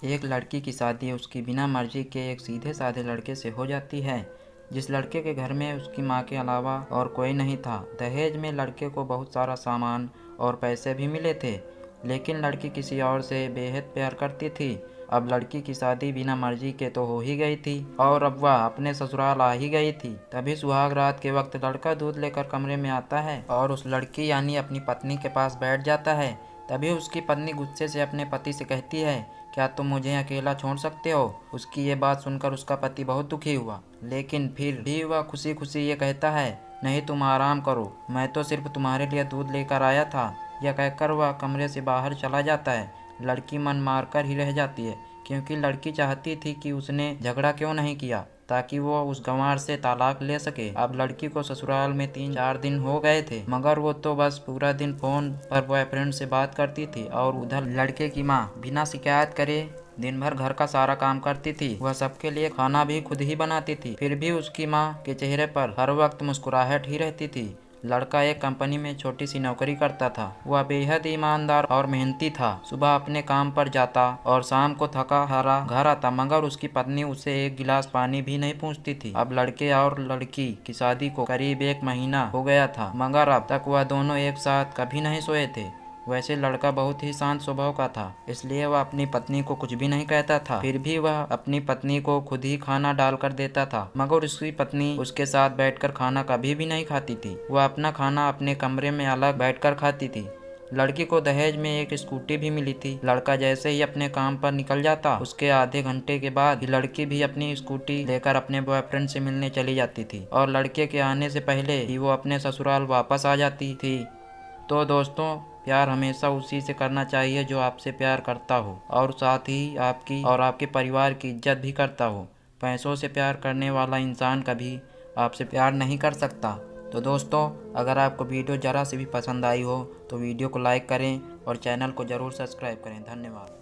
एक लड़की की शादी उसकी बिना मर्जी के एक सीधे साधे लड़के से हो जाती है, जिस लड़के के घर में उसकी माँ के अलावा और कोई नहीं था। दहेज में लड़के को बहुत सारा सामान और पैसे भी मिले थे, लेकिन लड़की किसी और से बेहद प्यार करती थी। अब लड़की की शादी बिना मर्जी के तो हो ही गई थी और अब वह अपने ससुराल आ ही गई थी। तभी सुहाग रात के वक्त लड़का दूध लेकर कमरे में आता है और उस लड़की यानी अपनी पत्नी के पास बैठ जाता है। तभी उसकी पत्नी गुस्से से अपने पति से कहती है, क्या तुम मुझे अकेला छोड़ सकते हो? उसकी ये बात सुनकर उसका पति बहुत दुखी हुआ, लेकिन फिर भी वह खुशी खुशी ये कहता है, नहीं तुम आराम करो, मैं तो सिर्फ तुम्हारे लिए दूध लेकर आया था। यह कहकर वह कमरे से बाहर चला जाता है। लड़की मन मारकर ही रह जाती है, क्योंकि लड़की चाहती थी कि उसने झगड़ा क्यों नहीं किया ताकि वो उस गंवार से तलाक ले सके। अब लड़की को ससुराल में 3-4 दिन हो गए थे, मगर वो तो बस पूरा दिन फोन पर बॉयफ्रेंड से बात करती थी और उधर लड़के की माँ बिना शिकायत करे दिन भर घर का सारा काम करती थी। वह सबके लिए खाना भी खुद ही बनाती थी, फिर भी उसकी माँ के चेहरे पर हर वक्त मुस्कुराहट ही रहती थी। लड़का एक कंपनी में छोटी सी नौकरी करता था। वह बेहद ईमानदार और मेहनती था। सुबह अपने काम पर जाता और शाम को थका हारा घर आता, मगर उसकी पत्नी उसे एक गिलास पानी भी नहीं पूछती थी। अब लड़के और लड़की की शादी को करीब 1 महीना हो गया था, मगर अब तक वह दोनों एक साथ कभी नहीं सोए थे। वैसे लड़का बहुत ही शांत स्वभाव का था, इसलिए वह अपनी पत्नी को कुछ भी नहीं कहता था। फिर भी वह अपनी पत्नी को खुद ही खाना डाल कर देता था, मगर उसकी पत्नी उसके साथ बैठकर खाना कभी भी नहीं खाती थी। वह अपना खाना अपने कमरे में अलग बैठकर खाती थी। लड़की को दहेज में एक स्कूटी भी मिली थी। लड़का जैसे ही अपने काम पर निकल जाता, उसके आधे घंटे के बाद लड़की भी अपनी स्कूटी लेकर अपने बॉयफ्रेंड से मिलने चली जाती थी और लड़के के आने से पहले ही वो अपने ससुराल वापस आ जाती थी। तो दोस्तों, प्यार हमेशा उसी से करना चाहिए जो आपसे प्यार करता हो और साथ ही आपकी और आपके परिवार की इज्जत भी करता हो। पैसों से प्यार करने वाला इंसान कभी आपसे प्यार नहीं कर सकता। तो दोस्तों, अगर आपको वीडियो ज़रा से भी पसंद आई हो तो वीडियो को लाइक करें और चैनल को ज़रूर सब्सक्राइब करें। धन्यवाद।